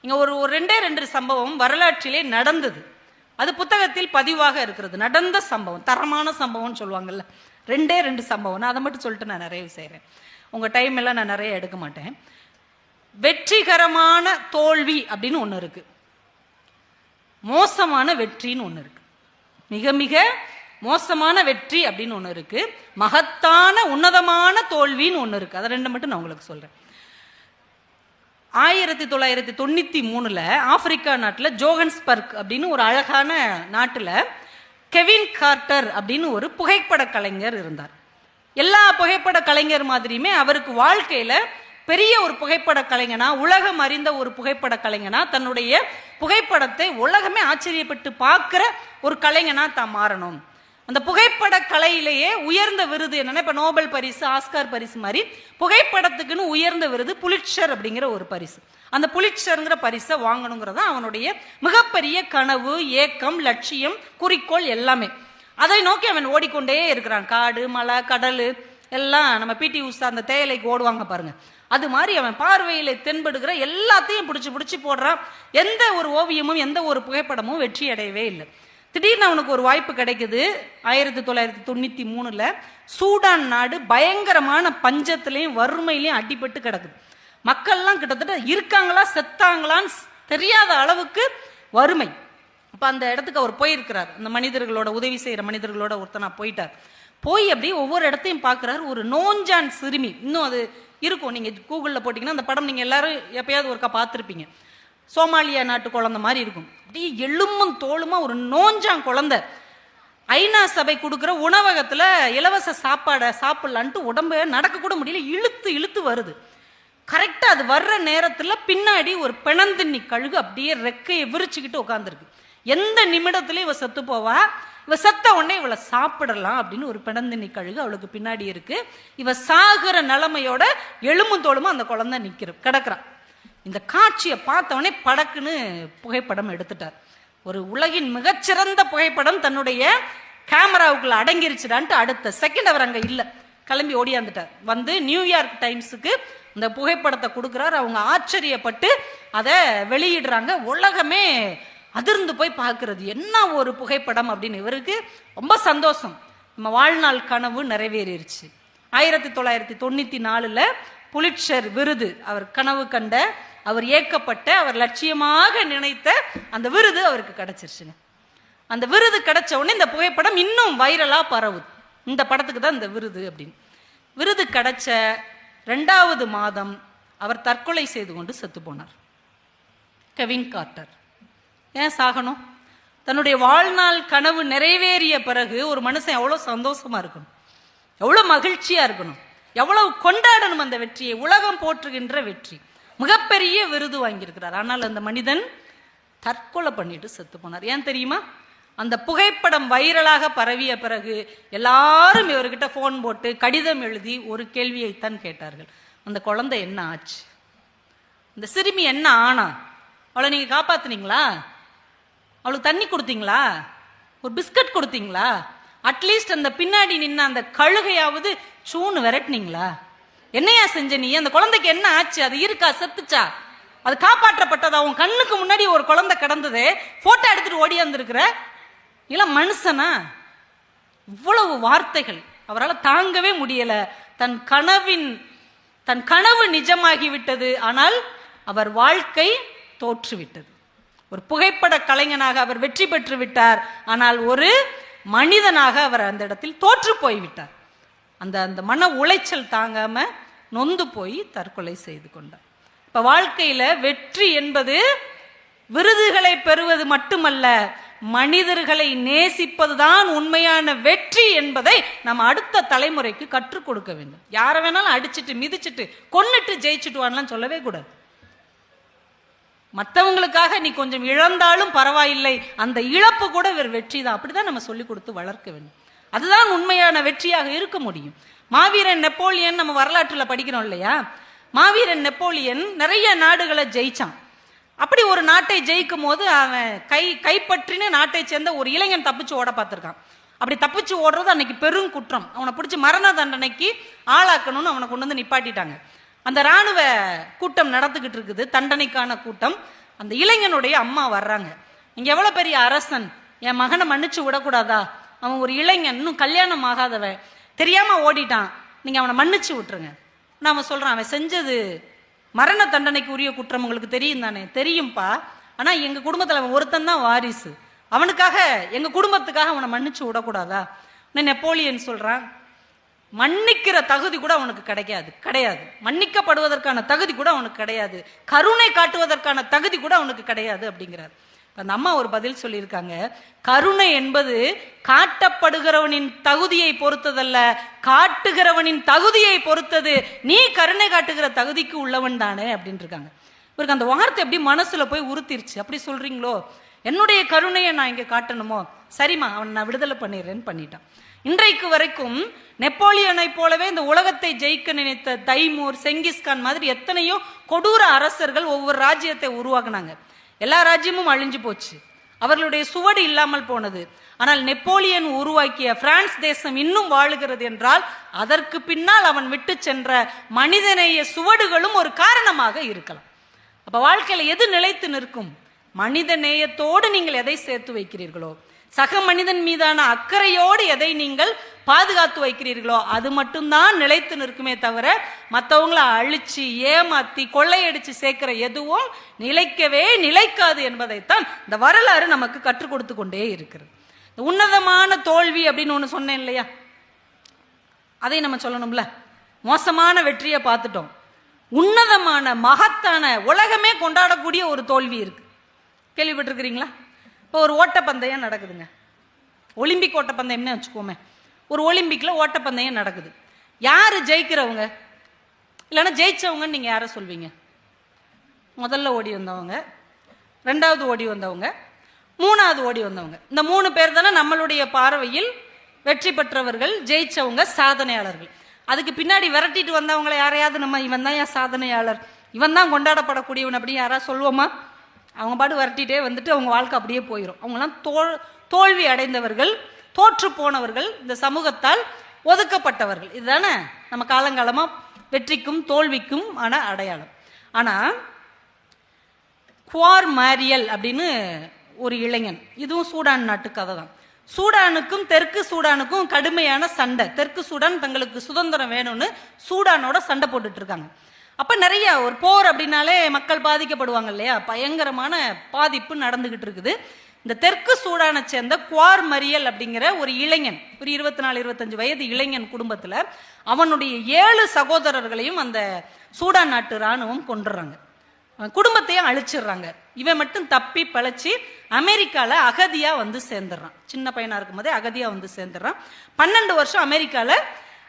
இங்க ஒரு ரெண்டே ரெண்டு சம்பவம் வரலாற்றிலே நடந்தது. அது புத்தகத்தில் பதிவாக இருக்கிறது. நடந்த சம்பவம், தரமான சம்பவம் சொல்லுவாங்கல்ல. ரெண்டே ரெண்டு சம்பவம், நான் அதை மட்டும் சொல்லிட்டு நான் நிறைய செய்கிறேன். உங்க டைம் எல்லாம் நான் நிறைய எடுக்க மாட்டேன். வெற்றிகரமான தோல்வி அப்படின்னு ஒன்று இருக்கு, மோசமான வெற்றின்னு ஒன்று இருக்கு. மிக மிக மோசமான வெற்றி அப்படின்னு ஒன்று இருக்கு, மகத்தான உன்னதமான தோல்வின்னு ஒன்று இருக்கு. அதை ரெண்டு மட்டும் நான் உங்களுக்கு சொல்றேன். 1993 ஆப்பிரிக்கா நாட்டில் ஜோகன்ஸ்பர்க் அப்படின்னு ஒரு அழகான நாட்டில் கெவின் கார்ட்டர் அப்படின்னு ஒரு புகைப்பட கலைஞர் இருந்தார். எல்லா புகைப்பட கலைஞர் மாதிரியுமே அவருக்கு வாழ்க்கையில பெரிய ஒரு புகைப்பட கலைஞனா, உலகம் அறிந்த ஒரு புகைப்பட கலைஞனா, தன்னுடைய புகைப்படத்தை உலகமே ஆச்சரியப்பட்டு பார்க்கிற ஒரு கலைஞனா தான் மாறணும். அந்த புகைப்பட கலையிலேயே உயர்ந்த விருது என்னன்னா, இப்ப நோபல் பரிசு, ஆஸ்கார் பரிசு மாதிரி புகைப்படத்துக்குன்னு உயர்ந்த விருது புலிட்சர் அப்படிங்கிற ஒரு பரிசு. அந்த புலிட்சர்ங்கிற பரிசை வாங்கணுங்கிறதா அவனுடைய மிகப்பெரிய கனவு, ஏக்கம், லட்சியம், குறிக்கோள் எல்லாமே. அதை நோக்கி அவன் ஓடிக்கொண்டே இருக்கிறான். காடு, மலை, கடல் எல்லாம் நம்ம பிடி உஷா அந்த தேயிலைக்கு ஓடுவாங்க பாருங்க, அது மாதிரி அவன் பார்வையில தென்படுகிற எல்லாத்தையும் பிடிச்சி போடுறான். எந்த ஒரு ஓவியமும் எந்த ஒரு புகைப்படமும் வெற்றி அடையவே இல்லை. திடீர்னு அவனுக்கு ஒரு வாய்ப்பு கிடைக்குது. 1993 சூடான் நாடு பயங்கரமான பஞ்சத்திலையும் வறுமையிலையும் அடிபட்டு கிடக்குது. மக்கள்லாம் கிட்டத்தட்ட இருக்காங்களா செத்தாங்களான்னு தெரியாத அளவுக்கு வறுமை. அப்ப அந்த இடத்துக்கு அவர் போயிருக்கிறார். அந்த மனிதர்களோட உதவி செய்யற மனிதர்களோட ஒருத்தனா போயிட்டார். போய் அப்படியே ஒவ்வொரு இடத்தையும் பார்க்கிறார். ஒரு நோஞ்சான் சிறுமி, இன்னும் அது இருக்கும், நீங்க கூகுளில் போட்டீங்கன்னா அந்த படம் நீங்க எல்லாரும் எப்பயாவது ஒருக்கா பார்த்துருப்பீங்க. சோமாலியா நாட்டு குழந்தை மாதிரி இருக்கும். அப்படியே எலும்பும் தோளுமா ஒரு நோஞ்சான் குழந்தை. ஐநா சபை கொடுக்குற உணவகத்துல இலவச சாப்பாடை சாப்பிடலான்ட்டு உடம்பு நடக்க கூட முடியல, இழுத்து இழுத்து வருது. கரெக்டா அது வர்ற நேரத்துல பின்னாடி ஒரு பிணந்தின்னி கழுகு அப்படியே ரெக்கையை விரிச்சுக்கிட்டு உட்காந்துருக்கு. எந்த நிமிடத்திலயும் இவ செத்து போவா, இவ செத்த உடனே இவளை சாப்பிடலாம் அப்படின்னு ஒரு பிணந்தின்னி கழுகு அவளுக்கு பின்னாடி இருக்கு. இவ சாகுற நிலைமையோட எலும்பும் தோளுமா அந்த குழந்தை கிடக்குறான். இந்த காட்சியை பார்த்தவனே படக்குன்னு புகைப்படம் எடுத்துட்டார். ஒரு உலகின் மிகச்சிறந்த புகைப்படம் தன்னுடைய கேமராவுக்குள்ள அடங்கிருச்சுடான்ட்டு அடுத்த செகண்ட் அவர் அங்க இல்ல, கிளம்பி ஓடியாந்துட்டார். வந்து நியூயார்க் டைம்ஸுக்கு இந்த புகைப்படத்தை கொடுக்குறாரு. அவங்க ஆச்சரியப்பட்டு அதை வெளியிடுறாங்க. உலகமே அதிர்ந்து போய் பார்க்கறது, என்ன ஒரு புகைப்படம் அப்படின்னு. இவருக்கு ரொம்ப சந்தோஷம், நம்ம வாழ்நாள் கனவு நிறைவேறிடுச்சு. 1994 புலிட்சர் விருது, அவர் கனவு கண்ட, அவர் ஏக்கப்பட்ட, அவர் லட்சியமாக நினைத்த அந்த விருது அவருக்கு கிடைச்சிருச்சுங்க. அந்த விருது கிடைச்ச உடனே இந்த புகைப்படம் இன்னும் வைரலா பரவுது. இந்த படத்துக்கு தான் இந்த விருது அப்படின்னு. விருது கிடைச்ச 2வது மாதம் அவர் தற்கொலை செய்து கொண்டு செத்து போனார். Kevin Carter. ஏன் சாகணும்? தன்னுடைய வாழ்நாள் கனவு நிறைவேறிய பிறகு ஒரு மனுஷன் எவ்வளவு சந்தோஷமா இருக்கணும், எவ்வளவு மகிழ்ச்சியா இருக்கணும், எவ்வளவு கொண்டாடணும் அந்த வெற்றியை. உலகம் போற்றுகின்ற வெற்றி, மிகப்பெரிய விருது வாங்கியிருக்கிறார். ஆனால் அந்த மனிதன் தற்கொலை பண்ணிட்டு செத்து போனார். ஏன் தெரியுமா? அந்த புகைப்படம் வைரலாக பரவிய பிறகு எல்லாரும் இவர்கிட்ட போன் போட்டு கடிதம் எழுதி ஒரு கேள்வியைத்தான் கேட்டார்கள். அந்த குழந்தை என்ன ஆச்சு, அந்த சிறுமி என்ன ஆனா, அவளை நீங்க காப்பாத்துனீங்களா, அவளுக்கு தண்ணி கொடுத்தீங்களா, ஒரு பிஸ்கட் கொடுத்தீங்களா, அட்லீஸ்ட் அந்த பின்னாடி நின்ன அந்த கழுகையாவது சூன்னு விரட்டினீங்களா, என்னையா செஞ்ச நீ? அந்த குழந்தைக்கு என்ன ஆச்சு, அது இருக்கா, செத்துச்சா, அது காப்பாற்றப்பட்டதா? உன் கண்ணுக்கு முன்னாடி ஒரு குழந்தை கிடந்தது, போட்டோ எடுத்துட்டு ஓடியாந்துருக்கிற, இல்ல மனுஷனா? இவ்வளவு வார்த்தைகள் அவரால் தாங்கவே முடியல. தன் கனவு நிஜமாகிவிட்டது, ஆனால் அவர் வாழ்க்கை தோற்றுவிட்டது. ஒரு புகைப்பட கலைஞனாக அவர் வெற்றி பெற்று விட்டார், ஆனால் ஒரு மனிதனாக அவர் அந்த இடத்தில் தோற்று போய்விட்டார். அந்த மன உளைச்சல் தாங்காம நொந்து போய் தற்கொலை செய்து கொண்டார். இப்ப வாழ்க்கையில வெற்றி என்பது விருதுகளை பெறுவது மட்டுமல்ல, மனிதர்களை நேசிப்பதுதான் உண்மையான வெற்றி என்பதை நம்ம அடுத்த தலைமுறைக்கு கற்றுக் கொடுக்க வேண்டும். யாரை வேணாலும் அடிச்சுட்டு மிதிச்சுட்டு கொன்னுட்டு ஜெயிச்சுட்டு வான்லாம் சொல்லவே கூடாது. மற்றவங்களுக்காக நீ கொஞ்சம் இழந்தாலும் பரவாயில்லை, அந்த இழப்பு கூட ஒரு வெற்றி தான். அப்படிதான் நம்ம சொல்லி கொடுத்து வளர்க்க வேண்டும். அதுதான் உண்மையான வெற்றியாக இருக்க முடியும். மாவீரன் நெப்போலியன் நம்ம வரலாற்றுல படிக்கிறோம் இல்லையா? மாவீரன் நெப்போலியன் நிறைய நாடுகளை ஜெயிச்சான். அப்படி ஒரு நாட்டை ஜெயிக்கும் போது அவன் கைப்பற்றின நாட்டை சேர்ந்த ஒரு இளைஞன் தப்பிச்சு ஓட பார்த்திருக்கான். அப்படி தப்பிச்சு ஓடுறது அன்னைக்கு பெரும் குற்றம். அவனை பிடிச்சி மரண தண்டனைக்கு ஆளாக்கணும்னு அவனை கொண்டு வந்து நிப்பாட்டிட்டாங்க. அந்த இராணுவ கூட்டம் நடந்துகிட்டு இருக்குது, தண்டனைக்கான கூட்டம். அந்த இளைஞனுடைய அம்மா வர்றாங்க. நீங்க எவ்வளவு பெரிய அரசன், என் மகனை மன்னிச்சு விடக்கூடாதா? அவன் ஒரு இளைஞன், இன்னும் கல்யாணம் ஆகாதவன், தெரியாம ஓடிட்டான், நீங்க அவனை மன்னிச்சு விட்டுருங்க. நான் சொல்றான், அவன் செஞ்சது மரண தண்டனைக்கு உரிய குற்றம், உங்களுக்கு தெரியும் தானே? தெரியும்பா, ஆனா எங்க குடும்பத்துல அவன் ஒருத்தன் தான் வாரிசு, அவனுக்காக எங்க குடும்பத்துக்காக அவனை மன்னிச்சு விடக்கூடாதா? நெப்போலியன் சொல்றான், மன்னிக்கிற தகுதி கூட அவனுக்கு கிடையாது, மன்னிக்கப்படுவதற்கான தகுதி கூட அவனுக்கு கிடையாது, கருணை காட்டுவதற்கான தகுதி கூட அவனுக்கு கிடையாது அப்படிங்கிறார். அந்த அம்மா ஒரு பதில் சொல்லியிருக்காங்க, கருணை என்பது காட்டப்படுகிறவனின் தகுதியை பொறுத்ததல்ல, காட்டுகிறவனின் தகுதியை பொறுத்தது. நீ கருணை காட்டுகிற தகுதிக்கு உள்ளவன் தானே அப்படின்னு இருக்காங்க. இவருக்கு அந்த வார்த்தை எப்படி மனசுல போய் உறுத்திருச்சு. அப்படி சொல்றீங்களோ, என்னுடைய கருணையை நான் இங்க காட்டணுமோ, சரிம்மா அவன் நான் விடுதலை பண்ணிடுறேன்னு பண்ணிட்டான். இன்றைக்கு வரைக்கும் நெப்போலியனை போலவே இந்த உலகத்தை ஜெயிக்க நினைத்த தைமூர், செங்கிஸ்கான் மாதிரி எத்தனையோ கொடூர அரசர்கள் ஒவ்வொரு ராஜ்யத்தை உருவாக்குனாங்க. எல்லா ராஜ்யமும் அழிஞ்சு போச்சு, அவர்களுடைய சுவடு இல்லாமல் போனது. ஆனால் நெப்போலியன் உருவாக்கிய பிரான்ஸ் தேசம் இன்னும் வாழுகிறது என்றால் அதற்கு பின்னால் அவன் விட்டு சென்ற மனிதநேய சுவடுகளும் ஒரு காரணமாக இருக்கலாம். அப்ப வாழ்க்கையில எது நிலைத்து நிற்கும்? மனித நேயத்தோடு நீங்கள் எதை சேர்த்து வைக்கிறீர்களோ, சக மனிதன் மீதான அக்கறையோடு எதை நீங்கள் பாதுகாத்து வைக்கிறீர்களோ அது மட்டும்தான் நிலைத்து நிற்குமே தவிர, மற்றவங்களை அழிச்சு ஏமாத்தி கொள்ளையடிச்சு சேர்க்கிற எதுவும் நிலைக்கவே நிலைக்காது என்பதைத்தான் இந்த வரலாறு நமக்கு கற்றுக் கொடுத்து கொண்டே இருக்கிறது. உன்னதமான தோல்வி அப்படின்னு ஒண்ணு சொன்னேன் இல்லையா, அதை நம்ம சொல்லணும்ல. மோசமான வெற்றியை பார்த்துட்டோம், உன்னதமான மகத்தான உலகமே கொண்டாடக்கூடிய ஒரு தோல்வி இருக்கு. கேள்விப்பட்டிருக்கிறீங்களா? இப்போ ஒரு ஓட்டப்பந்தயம் நடக்குதுங்க, ஒலிம்பிக் ஓட்டப்பந்தயம்னு வச்சுக்கோமே. ஒரு ஒலிம்பிக்ல ஓட்டப்பந்தயம் நடக்குது. யாரு ஜெயிக்கிறவங்க இல்லைன்னா ஜெயிச்சவங்கன்னு நீங்க யாரை சொல்வீங்க? முதல்ல ஓடி வந்தவங்க, ரெண்டாவது ஓடி வந்தவங்க, மூணாவது ஓடி வந்தவங்க. இந்த 3 பேர் தானே நம்மளுடைய பார்வையில் வெற்றி பெற்றவர்கள், ஜெயிச்சவங்க, சாதனையாளர்கள். அதுக்கு பின்னாடி விரட்டிட்டு வந்தவங்களை யாரையாவது நம்ம இவன் தான் என் சாதனையாளர், இவன் தான் கொண்டாடப்படக்கூடியவன் அப்படின்னு யாராவது சொல்லுவோமா? அவங்க பாடு விரட்டிட்டே வந்துட்டு அவங்க வாழ்க்கை அப்படியே போயிடும். அவங்கெல்லாம் தோல்வி அடைந்தவர்கள், தோற்று போனவர்கள், இந்த சமூகத்தால் ஒதுக்கப்பட்டவர்கள். இதுதானே நம்ம காலங்காலமா வெற்றிக்கும் தோல்விக்கும் ஆன அடையாளம். ஆனா குவார் மாரியல் அப்படின்னு ஒரு இளைஞன், இதுவும் சூடான் நாட்டு கதை தான். சூடானுக்கும் தெற்கு சூடானுக்கும் கடுமையான சண்டை. தெற்கு சூடான் தங்களுக்கு சுதந்திரம் வேணும்னு சூடானோட சண்டை போட்டுட்டு இருக்காங்க. அப்ப நிறைய ஒரு போர் அப்படின்னாலே மக்கள் பாதிக்கப்படுவாங்க இல்லையா, பயங்கரமான பாதிப்பு நடந்துகிட்டு இருக்குது. இந்த தெற்கு சூடானை சேர்ந்த குவார் மரியல் அப்படிங்கிற ஒரு இளைஞன், ஒரு 24-25 வயது இளைஞன் குடும்பத்துல அவனுடைய 7 சகோதரர்களையும் அந்த சூடான் நாட்டு இராணுவம் கொண்டுறாங்க, குடும்பத்தையும் அழிச்சிடுறாங்க. இவன் மட்டும் தப்பி பழச்சி அமெரிக்கால அகதியா வந்து சேர்ந்துடுறான். சின்ன பையனா இருக்கும் போதே அகதியா வந்து சேர்ந்துடுறான். 12 வருஷம் அமெரிக்கால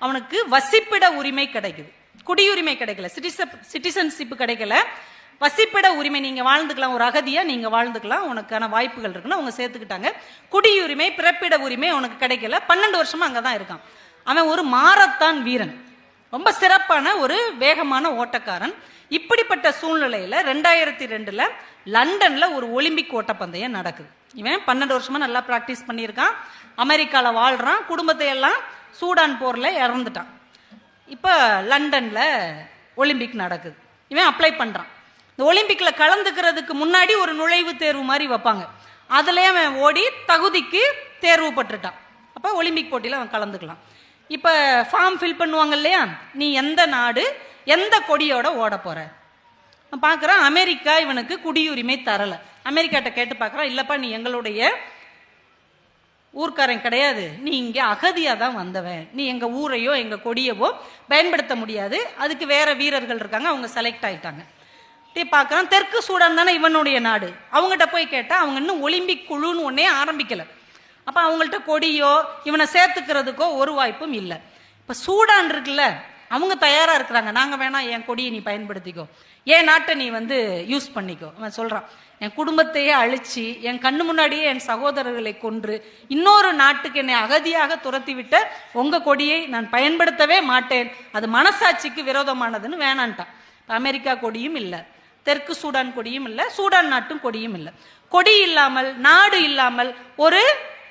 அவனுக்கு வசிப்பிட உரிமை கிடைக்குது, குடியுரிமை கிடைக்கல, சிட்டிசன்ஷிப் கிடைக்கல, வசிப்பிட உரிமை. நீங்க வாழ்ந்துக்கலாம், ஒரு அகதியா நீங்க வாழ்ந்துக்கலாம், உனக்கான வாய்ப்புகள் இருக்குன்னு அவங்க சேர்த்துக்கிட்டாங்க. குடியுரிமை, பிறப்பிட உரிமை உனக்கு கிடைக்கல. 12 வருஷமா அங்கதான் இருக்கான். அவன் ஒரு மாரத்தான் வீரன், ரொம்ப சிறப்பான ஒரு வேகமான ஓட்டக்காரன். இப்படிப்பட்ட சூழ்நிலையில 2002 லண்டன்ல ஒரு ஒலிம்பிக் ஓட்டப்பந்தயம் நடக்குது. இவன் 12 வருஷமா நல்லா பிராக்டிஸ் பண்ணியிருக்கான், அமெரிக்கால வாழ்றான், குடும்பத்தை எல்லாம் சூடான் போர்ல இறந்துட்டான். இப்ப லண்டன்ல ஒலிம்பிக் நடக்குது, இவன் அப்ளை பண்றான். இந்த ஒலிம்பிக்ல கலந்துக்கிறதுக்கு முன்னாடி ஒரு நுழைவு தேர்வு மாதிரி வைப்பாங்க, அதுலயே அவன் ஓடி தகுதிக்கு தேர்வு பட்டுட்டான். அப்ப ஒலிம்பிக் போட்டியில அவன் கலந்துக்கலாம். இப்ப ஃபார்ம் ஃபில் பண்ணுவாங்க இல்லையா, நீ எந்த நாடு எந்த கொடியோட ஓட போற பாக்குறான். அமெரிக்கா இவனுக்கு குடியுரிமை தரல. அமெரிக்காட்ட கேட்டு பாக்குறான், இல்லப்பா நீ எங்களுடைய ஊர்க்காரன் கிடையாது, நீ இங்க அகதியா தான் வந்தவன், நீ எங்க ஊரையோ எங்க கொடியவோ பயன்படுத்த முடியாது, அதுக்கு வேற வீரர்கள் இருக்காங்க, அவங்க செலக்ட் ஆயிட்டாங்க. பார்க்கறான், தெற்கு சூடான் தானே இவனுடைய நாடு. அவங்ககிட்ட போய் கேட்டா அவங்க இன்னும் ஒலிம்பிக் குழுன்னு ஒன்னே ஆரம்பிக்கல. அப்ப அவங்கள்ட்ட கொடியோ இவனை சேர்த்துக்கிறதுக்கோ ஒரு வாய்ப்பும் இல்லை. இப்ப சூடான் இருக்குல்ல, அவங்க தயாரா இருக்கிறாங்க, நாங்க வேணா என் கொடியை நீ பயன்படுத்திக்கோ, என் நாட்டை நீ வந்து யூஸ் பண்ணிக்கோ. அவன் சொல்றான், என் குடும்பத்தையே அழிச்சு என் கண்ணு முன்னாடியே என் சகோதரர்களை கொன்று இன்னொரு நாட்டுக்கு என்னை அகதியாக துரத்தி விட்ட உங்க கொடியை நான் பயன்படுத்தவே மாட்டேன், அது மனசாட்சிக்கு விரோதமானதுன்னு வேணான்ட்டான். அமெரிக்கா கொடியும் இல்லை, தெற்கு சூடான் கொடியும் இல்லை, சூடான் நாட்டும் கொடியும் இல்லை. கொடி இல்லாமல் நாடு இல்லாமல் ஒரு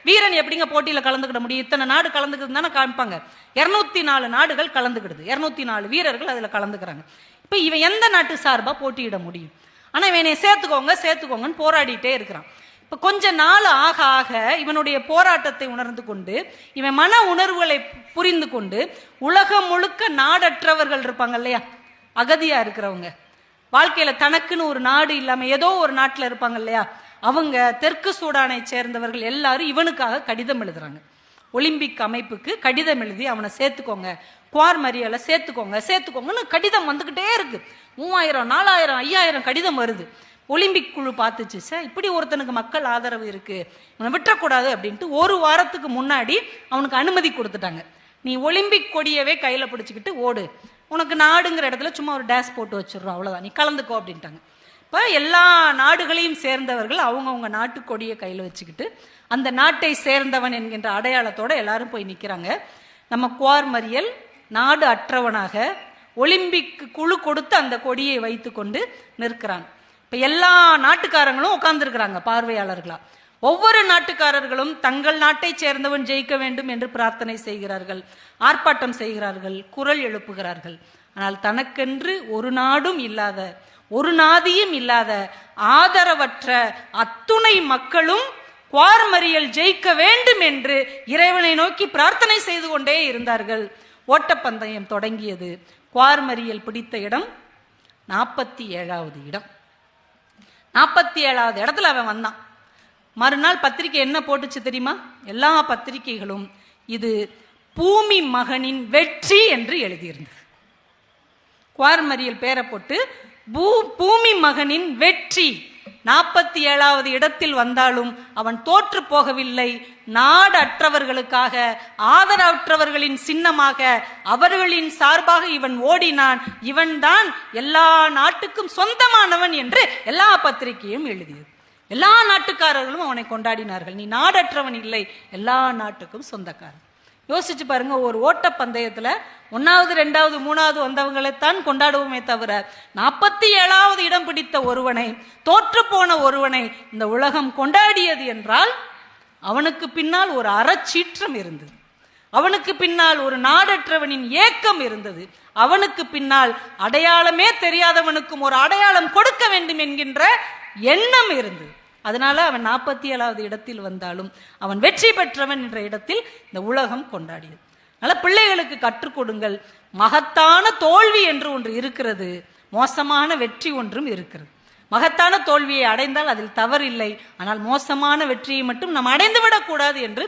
வீரன் எப்படிங்க போட்டியில கலந்துக்கிட முடியும்? இத்தனை நாடு கலந்துக்கிறது தானே காமிப்பாங்க. 204 நாடுகள் கலந்துக்கிடுது, 204 வீரர்கள் அதுல கலந்துக்கிறாங்க. இப்ப இவன் எந்த நாட்டு சார்பா போட்டியிட முடியும்? ஆனா இவனை சேர்த்துக்கோங்க சேர்த்துக்கோங்கன்னு போராடிட்டே இருக்கிறான். இப்ப கொஞ்ச நாள் ஆக ஆக இவனுடைய போராட்டத்தை உணர்ந்து கொண்டு, இவன் மன உணர்வுகளை புரிந்து கொண்டு, உலகம் முழுக்க நாடற்றவர்கள் இருப்பாங்க இல்லையா, அகதியா இருக்கிறவங்க, வாழ்க்கையில தனக்குன்னு ஒரு நாடு இல்லாம ஏதோ ஒரு நாட்டுல இருப்பாங்க இல்லையா, அவங்க தெற்கு சூடானை சேர்ந்தவர்கள் எல்லாரும் இவனுக்காக கடிதம் எழுதுறாங்க. ஒலிம்பிக் அமைப்புக்கு கடிதம் எழுதி அவனை சேர்த்துக்கோங்க, குவார் மரியலை சேர்த்துக்கோங்கன்னு கடிதம் வந்துகிட்டே இருக்கு. 3000 4000 5000 கடிதம் வருது. ஒலிம்பிக் குழு பார்த்துச்சு, சார் இப்படி ஒருத்தனுக்கு மக்கள் ஆதரவு இருக்கு, இவனை விட்டுறக்கூடாது அப்படின்ட்டு ஒரு வாரத்துக்கு முன்னாடி அவனுக்கு அனுமதி கொடுத்துட்டாங்க. நீ ஒலிம்பிக் கொடியவே கையில பிடிச்சிக்கிட்டு ஓடு, உனக்கு நாடுங்கிற இடத்துல சும்மா ஒரு டேஸ் போட்டு வச்சிடறோம், அவ்வளவுதான், நீ கலந்துக்கோ அப்படின்ட்டாங்க. இப்போ எல்லா நாடுகளையும் சேர்ந்தவர்கள் அவங்கவுங்க நாட்டு கொடியை கையில் வச்சுக்கிட்டு அந்த நாட்டை சேர்ந்தவன் என்கின்ற அடையாளத்தோட எல்லாரும் போய் நிற்கிறாங்க. நம்ம குவார் மரியல் நாடு அற்றவனாக ஒலிம்பிக் குழு கொடுத்து அந்த கொடியை வைத்து கொண்டு நிற்கிறான். இப்போ எல்லா நாட்டுக்காரங்களும் உட்கார்ந்துருக்கிறாங்க பார்வையாளர்களா. ஒவ்வொரு நாட்டுக்காரர்களும் தங்கள் நாட்டை சேர்ந்தவன் ஜெயிக்க வேண்டும் என்று பிரார்த்தனை செய்கிறார்கள், ஆர்ப்பாட்டம் செய்கிறார்கள், குரல் எழுப்புகிறார்கள். ஆனால் தனக்கென்று ஒரு நாடும் இல்லாத, ஒரு நாதியும் இல்லாத, ஆதரவற்ற அத்துணை மக்களும் குவார் மரியல் ஜெயிக்க வேண்டும் என்று இறைவனை நோக்கி பிரார்த்தனை செய்து கொண்டே இருந்தார்கள். ஓட்டப்பந்தயம் தொடங்கியது. குவார் மரியல் பிடித்த இடம் 47வது இடம். 47வது இடத்துல அவன் வந்தான். மறுநாள் பத்திரிகை என்ன போட்டுச்சு தெரியுமா? எல்லா பத்திரிகைகளும் இது பூமி மகனின் வெற்றி என்று எழுதியிருந்தது. குவார் மரியல் பேரை போட்டு பூமி மகனின் வெற்றி, 47வது இடத்தில் வந்தாலும் அவன் தோற்று போகவில்லை. நாடற்றவர்களுக்காக, ஆதரவற்றவர்களின் சின்னமாக, அவர்களின் சார்பாக இவன் ஓடினான். இவன் தான் எல்லா நாட்டுக்கும் சொந்தமானவன் என்று எல்லா பத்திரிகையும் எழுதியது. எல்லா நாட்டுக்காரர்களும் அவனை கொண்டாடினார்கள். நீ நாடற்றவன் இல்லை, எல்லா நாட்டுக்கும் சொந்தக்காரன். யோசிச்சு பாருங்க, ஒரு ஓட்டப்பந்தயத்துல 1வது 2வது 3வது வந்தவங்களைத்தான் கொண்டாடுவோமே தவிர 47வது இடம் பிடித்த ஒருவனை, தோற்று போன ஒருவனை இந்த உலகம் கொண்டாடியது என்றால் அவனுக்கு பின்னால் ஒரு அறச்சீற்றம் இருந்தது, அவனுக்கு பின்னால் ஒரு நாடற்றவனின் ஏக்கம் இருந்தது, அவனுக்கு பின்னால் அடையாளமே தெரியாதவனுக்கும் ஒரு அடையாளம் கொடுக்க வேண்டும் என்கின்ற எண்ணம் இருந்தது. அதனால அவன் 47வது இடத்தில் வந்தாலும் அவன் வெற்றி பெற்றவன் என்ற இடத்தில் இந்த உலகம் கொண்டாடியது. அதனால பிள்ளைகளுக்கு கற்றுக் கொடுங்கள். மகத்தான தோல்வி என்று ஒன்று இருக்கிறது, மோசமான வெற்றி ஒன்றும் இருக்கிறது. மகத்தான தோல்வியை அடைந்தால் அதில் தவறில்லை, ஆனால் மோசமான வெற்றியை மட்டும் நாம் அடைந்துவிடக் கூடாது என்று